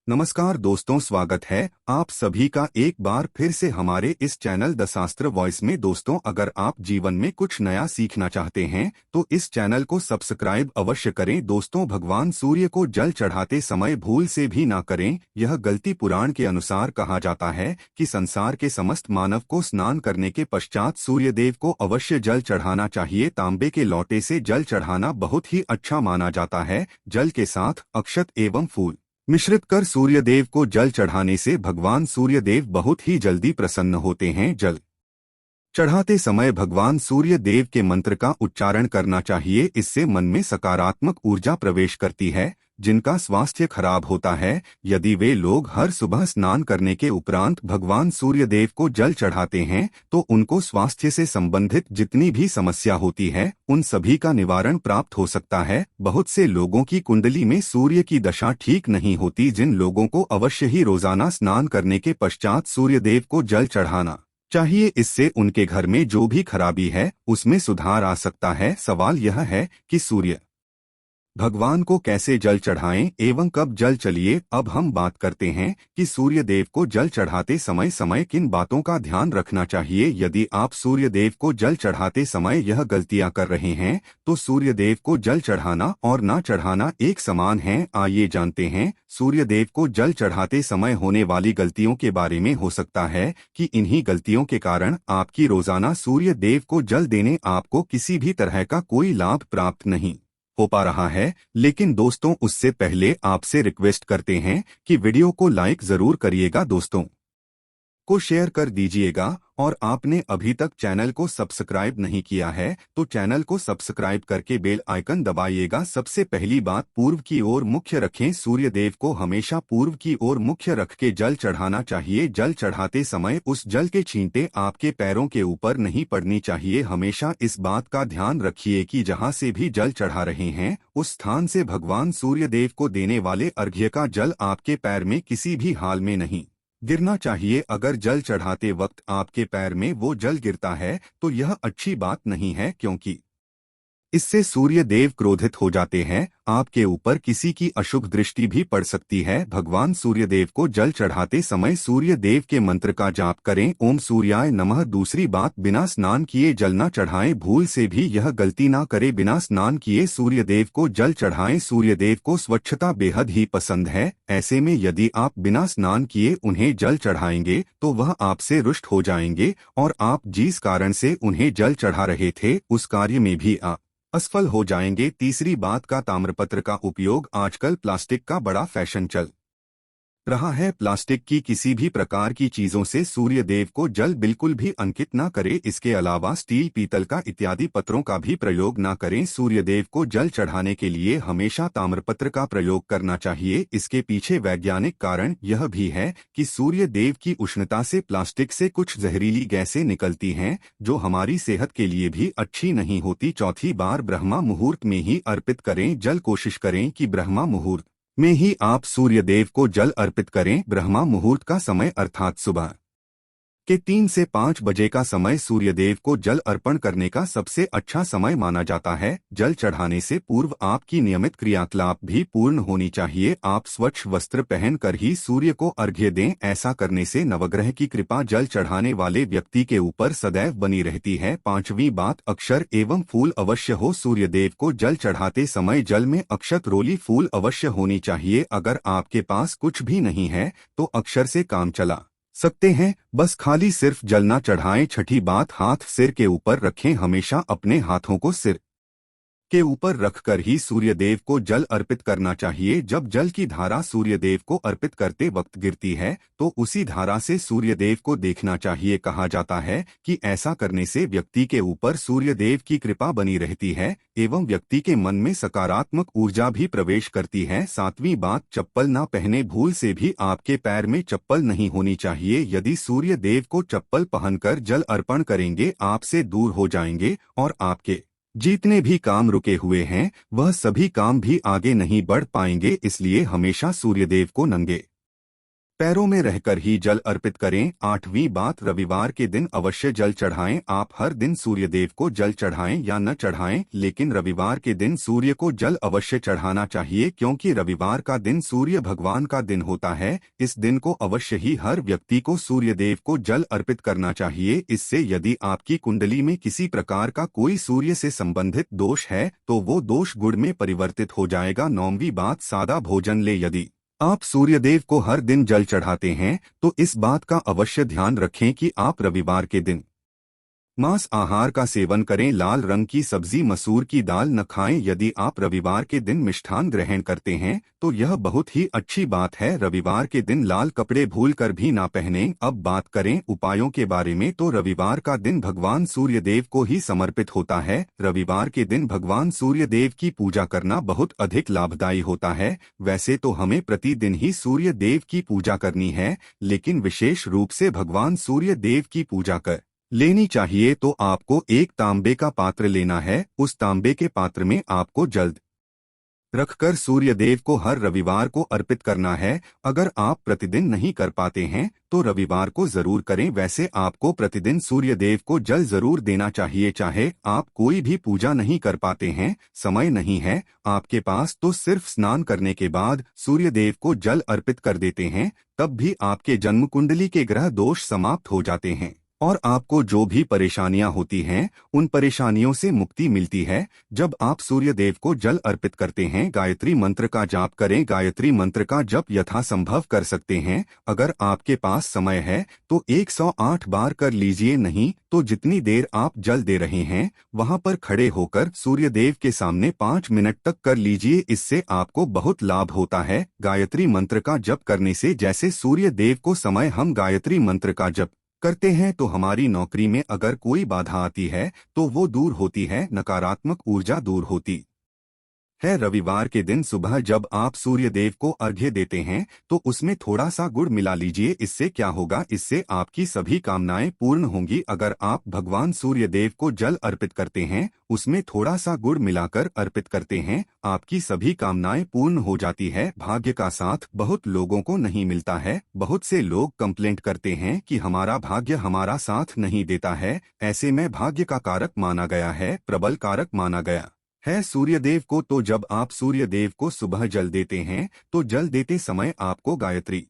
नमस्कार दोस्तों, स्वागत है आप सभी का एक बार फिर से हमारे इस चैनल द शास्त्र वॉइस में। दोस्तों, अगर आप जीवन में कुछ नया सीखना चाहते हैं तो इस चैनल को सब्सक्राइब अवश्य करें। दोस्तों, भगवान सूर्य को जल चढ़ाते समय भूल से भी ना करें। यह गलती पुराण के अनुसार कहा जाता है कि संसार के समस्त मानव को स्नान करने के पश्चात सूर्य देव को अवश्य जल चढ़ाना चाहिए। तांबे के लोटे से जल चढ़ाना बहुत ही अच्छा माना जाता है। जल के साथ अक्षत एवं फूल मिश्रित कर सूर्यदेव को जल चढ़ाने से भगवान सूर्यदेव बहुत ही जल्दी प्रसन्न होते हैं। जल चढ़ाते समय भगवान सूर्य देव के मंत्र का उच्चारण करना चाहिए। इससे मन में सकारात्मक ऊर्जा प्रवेश करती है। जिनका स्वास्थ्य खराब होता है, यदि वे लोग हर सुबह स्नान करने के उपरांत भगवान सूर्य देव को जल चढ़ाते हैं तो उनको स्वास्थ्य से संबंधित जितनी भी समस्या होती है उन सभी का निवारण प्राप्त हो सकता है। बहुत से लोगों की कुंडली में सूर्य की दशा ठीक नहीं होती, जिन लोगों को अवश्य ही रोजाना स्नान करने के पश्चात सूर्य देव को जल चढ़ाना चाहिए। इससे उनके घर में जो भी खराबी है उसमें सुधार आ सकता है। सवाल यह है कि सूर्य भगवान को कैसे जल चढ़ाएं एवं कब जल। चलिए अब हम बात करते हैं कि सूर्य देव को जल चढ़ाते समय समय किन बातों का ध्यान रखना चाहिए। यदि आप सूर्य देव को जल चढ़ाते समय यह गलतियां कर रहे हैं तो सूर्य देव को जल चढ़ाना और ना चढ़ाना एक समान है। आइए जानते हैं सूर्य देव को जल चढ़ाते समय होने वाली गलतियों के बारे में। हो सकता है कि इन्हीं गलतियों के कारण आपकी रोजाना सूर्य देव को जल देने आपको किसी भी तरह का कोई लाभ प्राप्त नहीं हो पा रहा है। लेकिन दोस्तों, उससे पहले आपसे रिक्वेस्ट करते हैं कि वीडियो को लाइक जरूर करिएगा, दोस्तों को शेयर कर दीजिएगा और आपने अभी तक चैनल को सब्सक्राइब नहीं किया है तो चैनल को सब्सक्राइब करके बेल आइकन दबाइएगा। सबसे पहली बात, पूर्व की ओर मुख्य रखें। सूर्य देव को हमेशा पूर्व की ओर मुख्य रख के जल चढ़ाना चाहिए। जल चढ़ाते समय उस जल के छींटे आपके पैरों के ऊपर नहीं पड़नी चाहिए। हमेशा इस बात का ध्यान रखिए कि जहां से भी जल चढ़ा रहे हैं उस स्थान से भगवान सूर्य देव को देने वाले अर्घ्य का जल आपके पैर में किसी भी हाल में नहीं गिरना चाहिए। अगर जल चढ़ाते वक्त आपके पैर में वो जल गिरता है तो यह अच्छी बात नहीं है, क्योंकि इससे सूर्य देव क्रोधित हो जाते हैं। आपके ऊपर किसी की अशुभ दृष्टि भी पड़ सकती है। भगवान सूर्य देव को जल चढ़ाते समय सूर्य देव के मंत्र का जाप करें, ओम सूर्याय नमः। दूसरी बात, बिना स्नान किए जल न चढ़ाएं। भूल से भी यह गलती ना करें, बिना स्नान किए सूर्य देव को जल चढ़ाएं। सूर्य देव को स्वच्छता बेहद ही पसंद है। ऐसे में यदि आप बिना स्नान किए उन्हें जल चढ़ाएंगे तो वह आपसे रुष्ट हो जाएंगे और आप जिस कारण से उन्हें जल चढ़ा रहे थे उस कार्य में भी आप असफल हो जाएंगे। तीसरी बात का, ताम्रपत्र का उपयोग। आजकल प्लास्टिक का बड़ा फैशन चल रहा है। प्लास्टिक की किसी भी प्रकार की चीजों से सूर्य देव को जल बिल्कुल भी अंकित ना करें। इसके अलावा स्टील, पीतल का इत्यादि पत्रों का भी प्रयोग ना करें। सूर्य देव को जल चढ़ाने के लिए हमेशा ताम्रपत्र का प्रयोग करना चाहिए। इसके पीछे वैज्ञानिक कारण यह भी है कि सूर्य देव की उष्णता से प्लास्टिक से कुछ जहरीली गैसें निकलती हैं जो हमारी सेहत के लिए भी अच्छी नहीं होती। चौथी बार, ब्रह्मा मुहूर्त में ही अर्पित करें जल। कोशिश करें कि ब्रह्मा मुहूर्त में ही आप सूर्य देव को जल अर्पित करें। ब्रह्मा मुहूर्त का समय अर्थात सुबह के 3 से 5 बजे का समय सूर्य देव को जल अर्पण करने का सबसे अच्छा समय माना जाता है। जल चढ़ाने से पूर्व आपकी नियमित क्रियाकलाप भी पूर्ण होनी चाहिए। आप स्वच्छ वस्त्र पहनकर ही सूर्य को अर्घ्य दें। ऐसा करने से नवग्रह की कृपा जल चढ़ाने वाले व्यक्ति के ऊपर सदैव बनी रहती है। पांचवी बात, अक्षर एवं फूल अवश्य हो। सूर्य देव को जल चढ़ाते समय जल में अक्षत, रोली, फूल अवश्य होनी चाहिए। अगर आपके पास कुछ भी नहीं है तो अक्षर से काम चला सकते हैं, बस खाली सिर्फ जल ना चढ़ाएं। छठी बात, हाथ सिर के ऊपर रखें। हमेशा अपने हाथों को सिर के ऊपर रखकर ही सूर्य देव को जल अर्पित करना चाहिए। जब जल की धारा सूर्य देव को अर्पित करते वक्त गिरती है तो उसी धारा से सूर्य देव को देखना चाहिए। कहा जाता है कि ऐसा करने से व्यक्ति के ऊपर सूर्य देव की कृपा बनी रहती है एवं व्यक्ति के मन में सकारात्मक ऊर्जा भी प्रवेश करती है। सातवीं बात, चप्पल ना पहने। भूल से भी आपके पैर में चप्पल नहीं होनी चाहिए। यदि सूर्य देव को चप्पल पहनकर जल अर्पण करेंगे आपसे दूर हो जाएंगे और आपके जितने भी काम रुके हुए हैं वह सभी काम भी आगे नहीं बढ़ पाएंगे। इसलिए हमेशा सूर्यदेव को नंगे पैरों में रहकर ही जल अर्पित करें। 8वीं बात, रविवार के दिन अवश्य जल चढ़ाएं। आप हर दिन सूर्यदेव को जल चढ़ाएं या न चढ़ाएं, लेकिन रविवार के दिन सूर्य को जल अवश्य चढ़ाना चाहिए, क्योंकि रविवार का दिन सूर्य भगवान का दिन होता है। इस दिन को अवश्य ही हर व्यक्ति को सूर्यदेव को जल अर्पित करना चाहिए। इससे यदि आपकी कुंडली में किसी प्रकार का कोई सूर्य से संबंधित दोष है तो वो दोष गुण में परिवर्तित हो जाएगा। 9वीं बात, सादा भोजन ले। यदि आप सूर्यदेव को हर दिन जल चढ़ाते हैं तो इस बात का अवश्य ध्यान रखें कि आप रविवार के दिन मांस आहार का सेवन करें। लाल रंग की सब्जी, मसूर की दाल न खाएं। यदि आप रविवार के दिन मिष्ठान ग्रहण करते हैं तो यह बहुत ही अच्छी बात है। रविवार के दिन लाल कपड़े भूलकर भी ना पहनें। अब बात करें उपायों के बारे में, तो रविवार का दिन भगवान सूर्यदेव को ही समर्पित होता है। रविवार के दिन भगवान सूर्यदेव की पूजा करना बहुत अधिक लाभदायी होता है। वैसे तो हमें प्रतिदिन ही सूर्यदेव की पूजा करनी है, लेकिन विशेष रूप से भगवान सूर्यदेव की पूजा कर लेनी चाहिए तो आपको एक तांबे का पात्र लेना है। उस तांबे के पात्र में आपको जल रखकर सूर्यदेव को हर रविवार को अर्पित करना है। अगर आप प्रतिदिन नहीं कर पाते हैं तो रविवार को जरूर करें। वैसे आपको प्रतिदिन सूर्यदेव को जल जरूर देना चाहिए। चाहे आप कोई भी पूजा नहीं कर पाते हैं, समय नहीं है आपके पास, तो सिर्फ स्नान करने के बाद सूर्यदेव को जल अर्पित कर देते हैं, तब भी आपके जन्म कुंडली के ग्रह दोष समाप्त हो जाते हैं और आपको जो भी परेशानियां होती हैं उन परेशानियों से मुक्ति मिलती है। जब आप सूर्यदेव को जल अर्पित करते हैं, गायत्री मंत्र का जाप करें। गायत्री मंत्र का जप यथासंभव कर सकते हैं। अगर आपके पास समय है तो 108 बार कर लीजिए, नहीं तो जितनी देर आप जल दे रहे हैं वहां पर खड़े होकर सूर्यदेव के सामने 5 मिनट तक कर लीजिए। इससे आपको बहुत लाभ होता है। गायत्री मंत्र का जप करने से, जैसे सूर्यदेव को समय हम गायत्री मंत्र का जप करते हैं तो हमारी नौकरी में अगर कोई बाधा आती है तो वो दूर होती है, नकारात्मक ऊर्जा दूर होती है। रविवार के दिन सुबह जब आप सूर्यदेव को अर्घ्य देते हैं तो उसमें थोड़ा सा गुड़ मिला लीजिए। इससे क्या होगा, इससे आपकी सभी कामनाएं पूर्ण होंगी। अगर आप भगवान सूर्यदेव को जल अर्पित करते हैं, उसमें थोड़ा सा गुड़ मिलाकर अर्पित करते हैं, आपकी सभी कामनाएं पूर्ण हो जाती है। भाग्य का साथ बहुत लोगों को नहीं मिलता है। बहुत से लोग कंप्लेंट करते हैं कि हमारा भाग्य हमारा साथ नहीं देता है। ऐसे में भाग्य का कारक माना गया है, प्रबल कारक माना गया है सूर्यदेव को। तो जब आप सूर्यदेव को सुबह जल देते हैं तो जल देते समय आपको गायत्री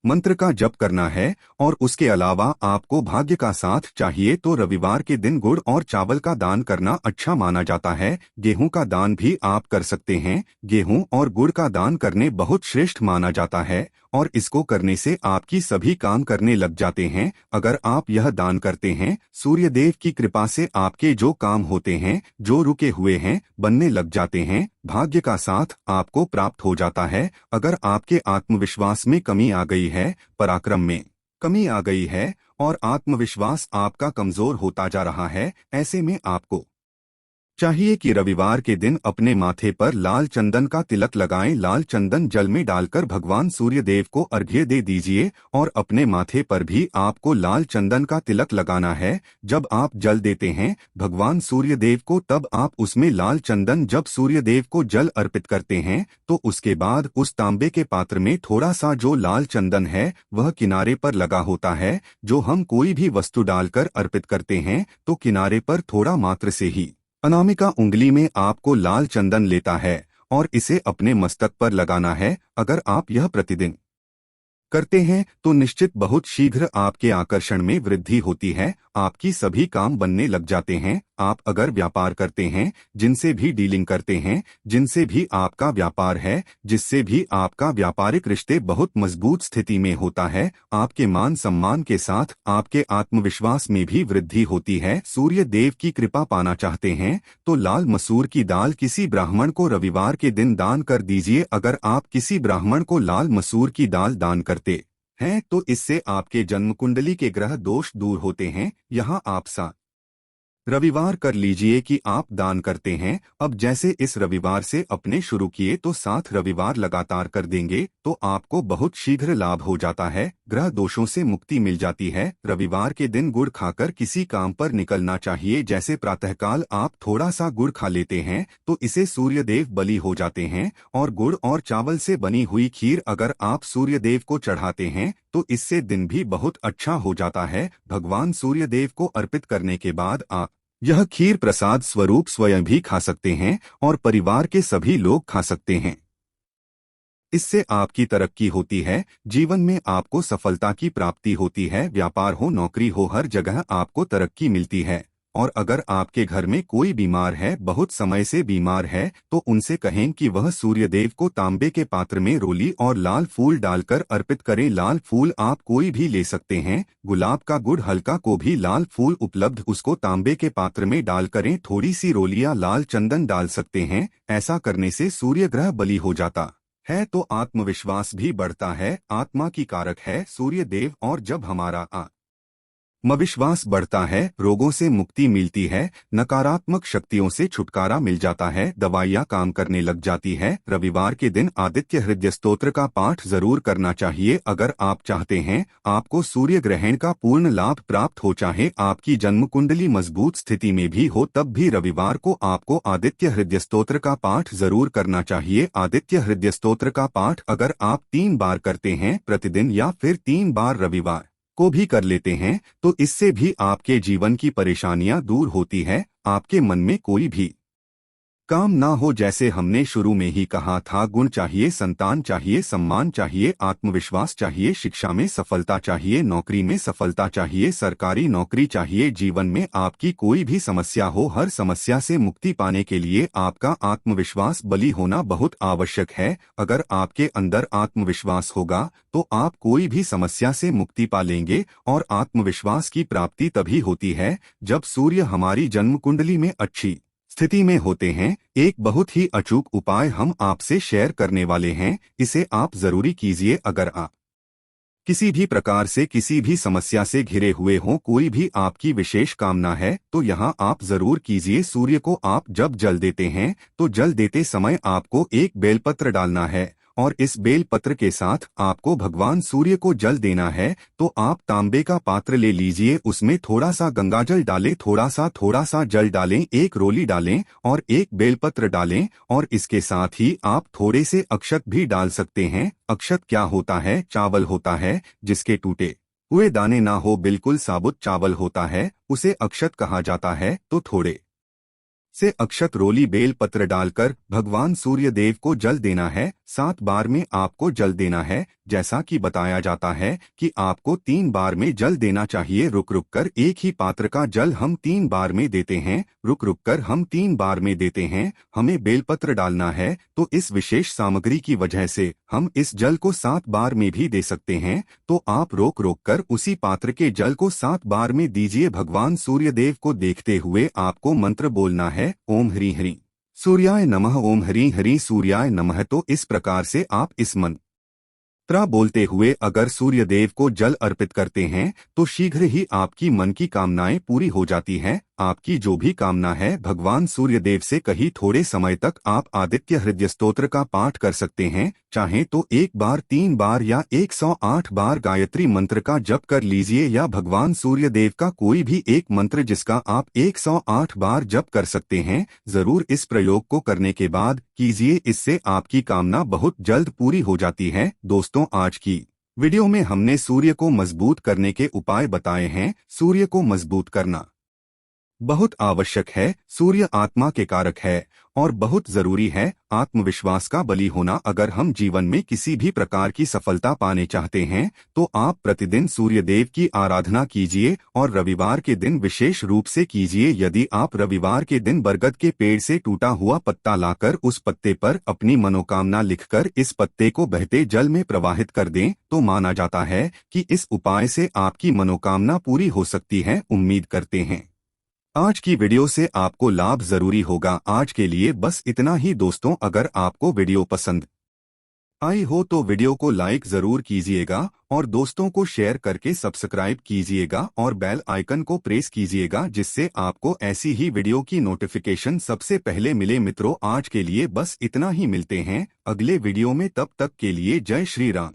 मंत्र का जप करना है। और उसके अलावा आपको भाग्य का साथ चाहिए तो रविवार के दिन गुड़ और चावल का दान करना अच्छा माना जाता है। गेहूं का दान भी आप कर सकते हैं। गेहूं और गुड़ का दान करने बहुत श्रेष्ठ माना जाता है और इसको करने से आपकी सभी काम करने लग जाते हैं। अगर आप यह दान करते हैं, सूर्यदेव की कृपा से आपके जो काम होते हैं, जो रुके हुए हैं, बनने लग जाते हैं। भाग्य का साथ आपको प्राप्त हो जाता है। अगर आपके आत्मविश्वास में कमी आ गई है, पराक्रम में कमी आ गई है और आत्मविश्वास आपका कमजोर होता जा रहा है, ऐसे में आपको चाहिए कि रविवार के दिन अपने माथे पर लाल चंदन का तिलक लगाएं। लाल चंदन जल में डालकर भगवान सूर्यदेव को अर्घ्य दे दीजिए और अपने माथे पर भी आपको लाल चंदन का तिलक लगाना है। जब आप जल देते हैं भगवान सूर्यदेव को, तब आप उसमें लाल चंदन, जब सूर्यदेव को जल अर्पित करते हैं तो उसके बाद उस तांबे के पात्र में थोड़ा सा जो लाल चंदन है वह किनारे पर लगा होता है। जो हम कोई भी वस्तु डालकर अर्पित करते हैं तो किनारे पर थोड़ा मात्र से ही अनामिका उंगली में आपको लाल चंदन लेता है और इसे अपने मस्तक पर लगाना है। अगर आप यह प्रतिदिन करते हैं तो निश्चित बहुत शीघ्र आपके आकर्षण में वृद्धि होती है। आपकी सभी काम बनने लग जाते हैं। आप अगर व्यापार करते हैं, जिनसे भी डीलिंग करते हैं, जिनसे भी आपका व्यापार है, जिससे भी आपका व्यापारिक रिश्ते बहुत मजबूत स्थिति में होता है, आपके मान सम्मान के साथ आपके आत्मविश्वास में भी वृद्धि होती है। सूर्य देव की कृपा पाना चाहते हैं तो लाल मसूर की दाल किसी ब्राह्मण को रविवार के दिन दान कर दीजिए। अगर आप किसी ब्राह्मण को लाल मसूर की दाल दान करते हैं तो इससे आपके जन्म कुंडली के ग्रह दोष दूर होते हैं। यहाँ आप सा रविवार कर लीजिए कि आप दान करते हैं। अब जैसे इस रविवार से अपने शुरू किए तो 7 रविवार लगातार कर देंगे तो आपको बहुत शीघ्र लाभ हो जाता है। ग्रह दोषों से मुक्ति मिल जाती है। रविवार के दिन गुड़ खाकर किसी काम पर निकलना चाहिए। जैसे प्रातःकाल आप थोड़ा सा गुड़ खा लेते हैं तो इसे सूर्य देव बलि हो जाते हैं। और गुड़ और चावल से बनी हुई खीर अगर आप सूर्य देव को चढ़ाते हैं तो इससे दिन भी बहुत अच्छा हो जाता है। भगवान सूर्य देव को अर्पित करने के बाद आप यह खीर प्रसाद स्वरूप स्वयं भी खा सकते हैं और परिवार के सभी लोग खा सकते हैं। इससे आपकी तरक्की होती है, जीवन में आपको सफलता की प्राप्ति होती है। व्यापार हो, नौकरी हो, हर जगह आपको तरक्की मिलती है। और अगर आपके घर में कोई बीमार है, बहुत समय से बीमार है, तो उनसे कहें कि वह सूर्यदेव को तांबे के पात्र में रोली और लाल फूल डालकर अर्पित करें। लाल फूल आप कोई भी ले सकते हैं, गुलाब का गुड़ हल्का को भी लाल फूल उपलब्ध, उसको तांबे के पात्र में डाल करें। थोड़ी सी रोली या लाल चंदन डाल सकते हैं। ऐसा करने से सूर्य ग्रह बलि हो जाता है तो आत्मविश्वास भी बढ़ता है। आत्मा की कारक है सूर्य देव, और जब हमारा आत्मविश्वास बढ़ता है, रोगों से मुक्ति मिलती है, नकारात्मक शक्तियों से छुटकारा मिल जाता है, दवाइयाँ काम करने लग जाती है। रविवार के दिन आदित्य हृदय स्तोत्र का पाठ जरूर करना चाहिए। अगर आप चाहते हैं आपको सूर्य ग्रहण का पूर्ण लाभ प्राप्त हो, चाहे आपकी जन्म कुंडली मजबूत स्थिति में भी हो, तब भी रविवार को आपको आदित्य हृदय स्तोत्र का पाठ जरूर करना चाहिए। आदित्य हृदय स्तोत्र का पाठ अगर आप 3 बार करते हैं प्रतिदिन, या फिर 3 बार रविवार को भी कर लेते हैं, तो इससे भी आपके जीवन की परेशानियां दूर होती है। आपके मन में कोई भी काम ना हो, जैसे हमने शुरू में ही कहा था, गुण चाहिए, संतान चाहिए, सम्मान चाहिए, आत्मविश्वास चाहिए, शिक्षा में सफलता चाहिए, नौकरी में सफलता चाहिए, सरकारी नौकरी चाहिए। जीवन में आपकी कोई भी समस्या हो, हर समस्या से मुक्ति पाने के लिए आपका आत्मविश्वास बली होना बहुत आवश्यक है। अगर आपके अंदर आत्मविश्वास होगा तो आप कोई भी समस्या से मुक्ति पा लेंगे। और आत्मविश्वास की प्राप्ति तभी होती है जब सूर्य हमारी जन्म कुंडली में अच्छी स्थिति में होते हैं। एक बहुत ही अचूक उपाय हम आपसे शेयर करने वाले हैं, इसे आप जरूरी कीजिए। अगर आप किसी भी प्रकार से किसी भी समस्या से घिरे हुए हों, कोई भी आपकी विशेष कामना है, तो यहाँ आप जरूर कीजिए। सूर्य को आप जब जल देते हैं तो जल देते समय आपको एक बेलपत्र डालना है, और इस बेलपत्र के साथ आपको भगवान सूर्य को जल देना है। तो आप तांबे का पात्र ले लीजिए, उसमें थोड़ा सा गंगाजल डालें, थोड़ा सा जल डालें, एक रोली डालें और एक बेलपत्र डालें, और इसके साथ ही आप थोड़े से अक्षत भी डाल सकते हैं। अक्षत क्या होता है? चावल होता है जिसके टूटे हुए दाने ना हो, बिल्कुल साबुत चावल होता है, उसे अक्षत कहा जाता है। तो थोड़े से अक्षत रोली बेल पत्र डालकर भगवान सूर्य देव को जल देना है। 7 बार में आपको जल देना है। जैसा कि बताया जाता है कि आपको 3 बार में जल देना चाहिए। रुक रुक कर एक ही पात्र का जल हम 3 बार में देते हैं, रुक रुक कर हम 3 बार में देते हैं। हमें बेलपत्र डालना है, तो इस विशेष सामग्री की वजह से हम इस जल को 7 बार में भी दे सकते हैं। तो आप रोक रोक कर उसी पात्र के जल को 7 बार में दीजिए। भगवान सूर्य देव को देखते हुए आपको मंत्र बोलना है, ओम हरि हरि सूर्याय नमः, ओम हरि हरि सूर्याय नमः। तो इस प्रकार से आप इस मंत्र बोलते हुए अगर सूर्य देव को जल अर्पित करते हैं तो शीघ्र ही आपकी मन की कामनाएं पूरी हो जाती हैं। आपकी जो भी कामना है भगवान सूर्य देव से कही। थोड़े समय तक आप आदित्य हृदय स्तोत्र का पाठ कर सकते हैं। चाहे तो 1 बार, 3 बार या 108 बार गायत्री मंत्र का जप कर लीजिए, या भगवान सूर्य देव का कोई भी एक मंत्र जिसका आप 108 बार जप कर सकते हैं। जरूर इस प्रयोग को करने के बाद कीजिए, इससे आपकी कामना बहुत जल्द पूरी हो जाती है। दोस्तों, आज की वीडियो में हमने सूर्य को मजबूत करने के उपाय बताए हैं। सूर्य को मजबूत करना बहुत आवश्यक है। सूर्य आत्मा के कारक है और बहुत जरूरी है। आत्मविश्वास का बली होना। अगर हम जीवन में किसी भी प्रकार की सफलता पाने चाहते हैं तो आप प्रतिदिन सूर्य देव की आराधना कीजिए, और रविवार के दिन विशेष रूप से कीजिए। यदि आप रविवार के दिन बरगद के पेड़ से टूटा हुआ पत्ता लाकर उस पत्ते पर अपनी मनोकामना लिखकर इस पत्ते को बहते जल में प्रवाहित कर दें, तो माना जाता है कि इस उपाय से आपकी मनोकामना पूरी हो सकती है। उम्मीद करते हैं आज की वीडियो से आपको लाभ जरूरी होगा। आज के लिए बस इतना ही दोस्तों। अगर आपको वीडियो पसंद आई हो तो वीडियो को लाइक जरूर कीजिएगा, और दोस्तों को शेयर करके सब्सक्राइब कीजिएगा और बेल आइकन को प्रेस कीजिएगा, जिससे आपको ऐसी ही वीडियो की नोटिफिकेशन सबसे पहले मिले। मित्रों, आज के लिए बस इतना ही। मिलते हैं अगले वीडियो में, तब तक के लिए जय श्री राम।